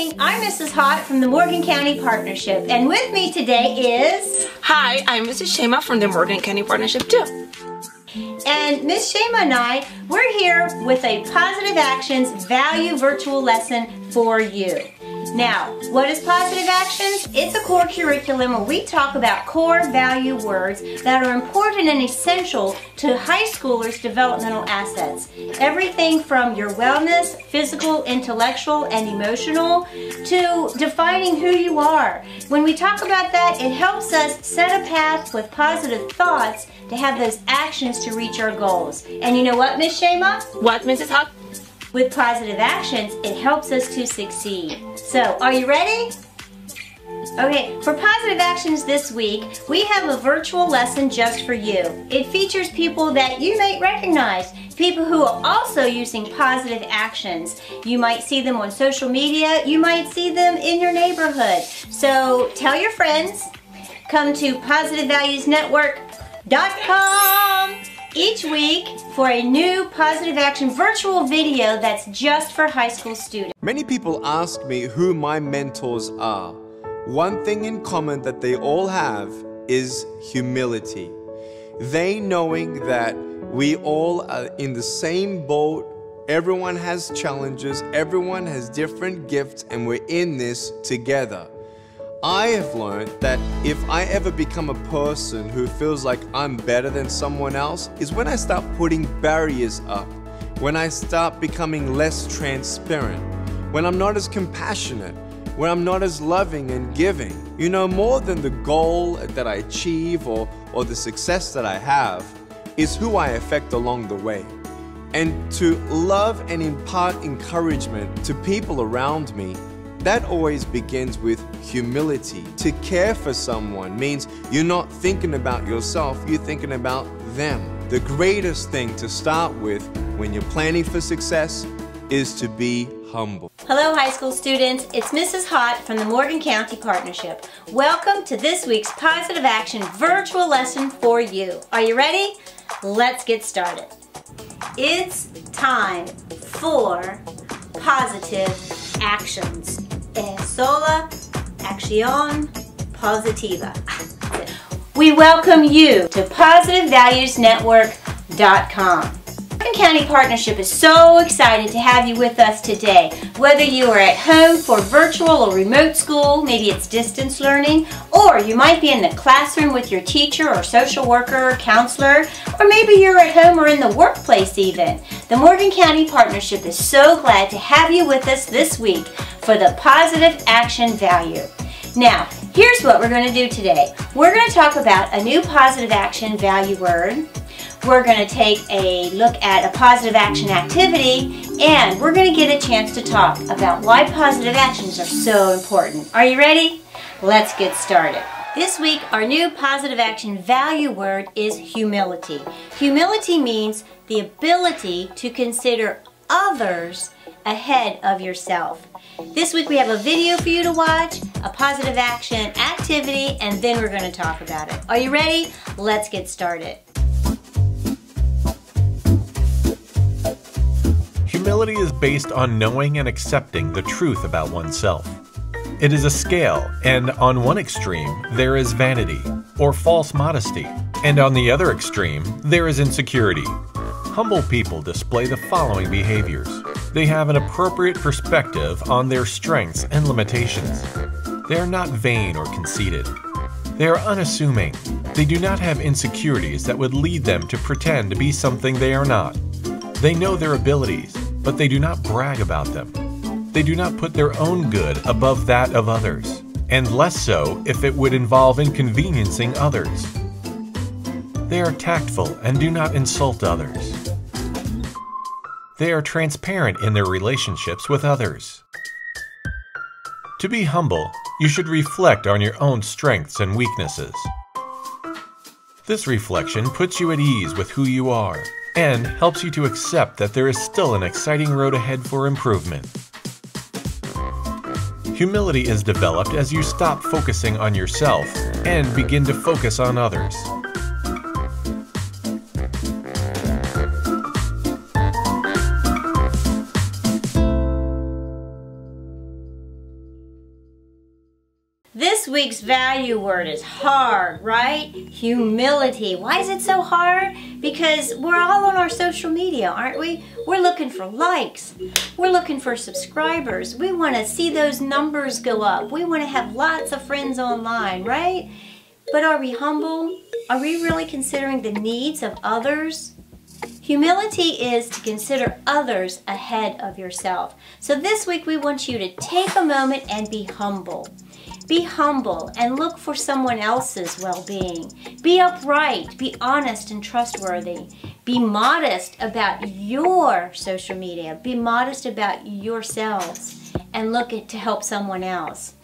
morning, I'm Mrs. Hott from the Morgan County Partnership, and with me today is... Hi, I'm Mrs. Shema from the Morgan County Partnership too. And Miss Shema and I, we're here with a Positive Actions Value Virtual Lesson for you. Now, what is Positive Actions? It's a core curriculum where we talk about core value words that are important and essential to high schoolers' developmental assets. Everything from your wellness, physical, intellectual, and emotional, to defining who you are. When we talk about that, it helps us set a path with positive thoughts to have those actions to reach our goals. And you know what, Miss Shema? What, Mrs. Hott? With Positive Actions, it helps us to succeed. So, are you ready? Okay, for Positive Actions this week, we have a virtual lesson just for you. It features people that you might recognize, people who are also using positive actions. You might see them on social media, you might see them in your neighborhood. So, tell your friends, come to positivevaluesnetwork.com each week for a new Positive Action virtual video that's just for high school students. Many people ask me who my mentors are. One thing in common that they all have is humility. They knowing that we all are in the same boat, everyone has challenges, everyone has different gifts, and we're in this together. I have learned that if I ever become a person who feels like I'm better than someone else is when I start putting barriers up, when I start becoming less transparent, when I'm not as compassionate, when I'm not as loving and giving. You know, more than the goal that I achieve or the success that I have is who I affect along the way. And to love and impart encouragement to people around me, that always begins with humility. To care for someone means you're not thinking about yourself, you're thinking about them. The greatest thing to start with when you're planning for success is to be humble. Hello high school students, it's Mrs. Hott from the Morgan County Partnership. Welcome to this week's Positive Action virtual lesson for you. Are you ready? Let's get started. It's time for Positive Actions. Es sola acción positiva. We welcome you to positivevaluesnetwork.com. Morgan County Partnership is so excited to have you with us today. Whether you are at home for virtual or remote school, maybe it's distance learning, or you might be in the classroom with your teacher or social worker or counselor, or maybe you're at home or in the workplace even. The Morgan County Partnership is so glad to have you with us this week for the Positive Action Value. Now, here's what we're going to do today. We're going to talk about a new Positive Action Value word. We're going to take a look at a positive action activity, and we're going to get a chance to talk about why positive actions are so important. Are you ready? Let's get started. This week, our new positive action value word is humility. Humility means the ability to consider others ahead of yourself. This week we have a video for you to watch, a positive action activity, and then we're going to talk about it. Are you ready? Let's get started. Humility is based on knowing and accepting the truth about oneself. It is a scale, and on one extreme, there is vanity, or false modesty, and on the other extreme, there is insecurity. Humble people display the following behaviors. They have an appropriate perspective on their strengths and limitations. They are not vain or conceited. They are unassuming. They do not have insecurities that would lead them to pretend to be something they are not. They know their abilities, but they do not brag about them. They do not put their own good above that of others, and less so if it would involve inconveniencing others. They are tactful and do not insult others. They are transparent in their relationships with others. To be humble, you should reflect on your own strengths and weaknesses. This reflection puts you at ease with who you are and helps you to accept that there is still an exciting road ahead for improvement. Humility is developed as you stop focusing on yourself and begin to focus on others. week's value word is hard, right? Humility. Why is it so hard? Because we're all on our social media, aren't we? We're looking for likes. We're looking for subscribers. We want to see those numbers go up. We want to have lots of friends online, right? But are we humble? Are we really considering the needs of others? Humility is to consider others ahead of yourself. So this week we want you to take a moment and be humble. Be humble and look for someone else's well-being. Be upright, be honest and trustworthy. Be modest about your social media. Be modest about yourselves and look to help someone else.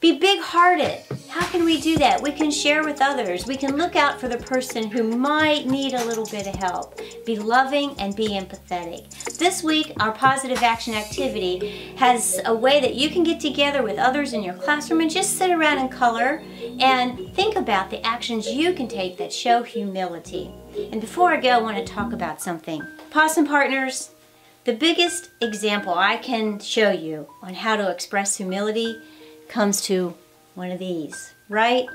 Be big-hearted. How can we do that? We can share with others. We can look out for the person who might need a little bit of help. Be loving and be empathetic. This week, our positive action activity has a way that you can get together with others in your classroom and just sit around and color and think about the actions you can take that show humility. And before I go, I want to talk about something. Possum partners, the biggest example I can show you on how to express humility comes to one of these, right?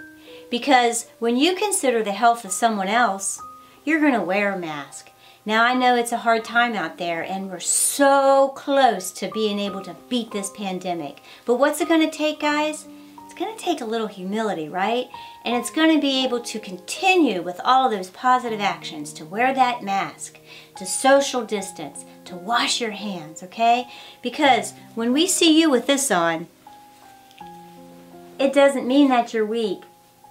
Because when you consider the health of someone else, you're going to wear a mask. Now I know it's a hard time out there and we're so close to being able to beat this pandemic. But what's it going to take, guys? It's going to take a little humility, right? And it's going to be able to continue with all of those positive actions, to wear that mask, to social distance, to wash your hands, okay? Because when we see you with this on, it doesn't mean that you're weak.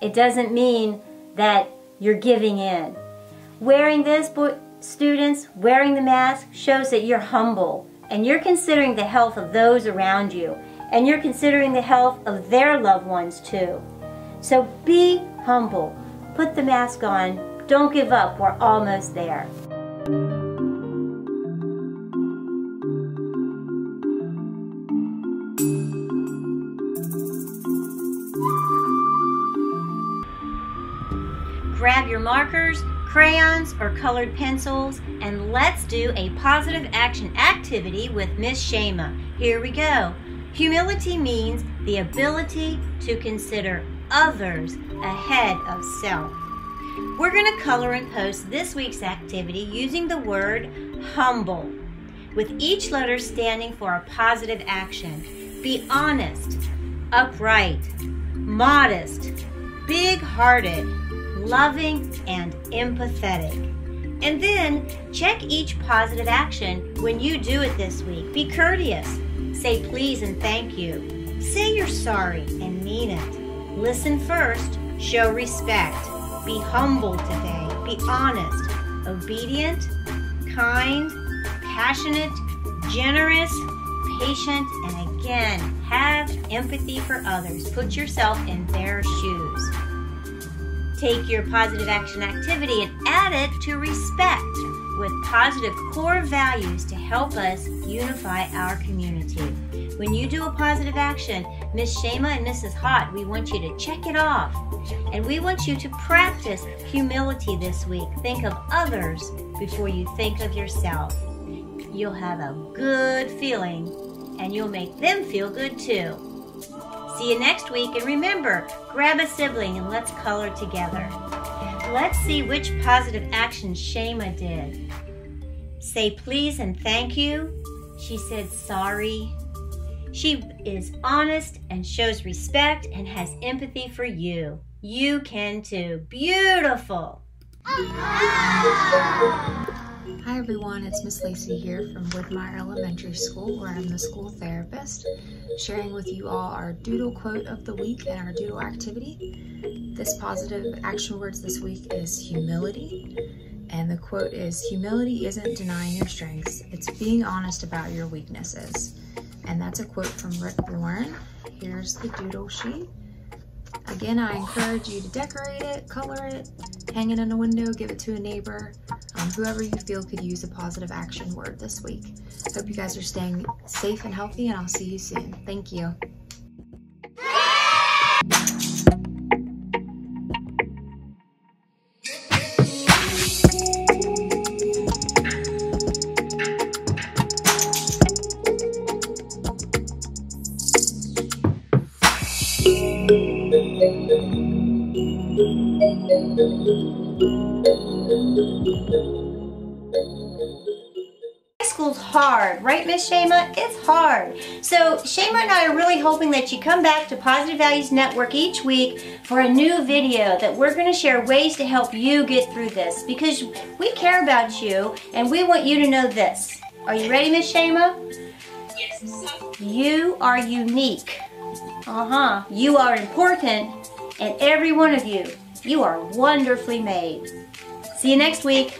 It doesn't mean that you're giving in. Wearing this, students, wearing the mask shows that you're humble and you're considering the health of those around you and you're considering the health of their loved ones too. So be humble. Put the mask on. Don't give up. We're almost there. Grab your markers, crayons, or colored pencils, and let's do a positive action activity with Miss Shema. Here we go. Humility means the ability to consider others ahead of self. We're going to color and post this week's activity using the word humble, with each letter standing for a positive action. Be honest, upright, modest, big-hearted, loving, and empathetic. And then check each positive action when you do it this week. Be courteous. Say please and thank you. Say you're sorry and mean it. Listen first. Show respect. Be humble today. Be honest, obedient, kind, passionate, generous, patient, and again, have empathy for others. Put yourself in their shoes. Take your positive action activity and add it to respect with positive core values to help us unify our community. When you do a positive action, Miss Shema and Mrs. Hott, we want you to check it off. And we want you to practice humility this week. Think of others before you think of yourself. You'll have a good feeling and you'll make them feel good too. See you next week, and remember, grab a sibling and let's color together. Let's see which positive action Shema did. Say please and thank you. She said sorry. She is honest and shows respect and has empathy for you. You can too. Beautiful. Hi everyone, it's Miss Lacey here from Woodmire Elementary School, where I'm the school therapist, sharing with you all our doodle quote of the week and our doodle activity. This positive action words this week is humility, and the quote is, humility isn't denying your strengths, it's being honest about your weaknesses. And that's a quote from Rick Warren. Here's the doodle sheet. Again, I encourage you to decorate it, color it, hang it in a window, give it to a neighbor, whoever you feel could use a positive action word this week. Hope you guys are staying safe and healthy, and I'll see you soon. Thank you. School's hard, right, Miss Shema? It's hard. So Shema and I are really hoping that you come back to Positive Values Network each week for a new video that we're going to share ways to help you get through this, because we care about you and we want you to know this. Are you ready, Miss Shema? Yes. You are unique. You are important, and every one of you, you are wonderfully made. See you next week.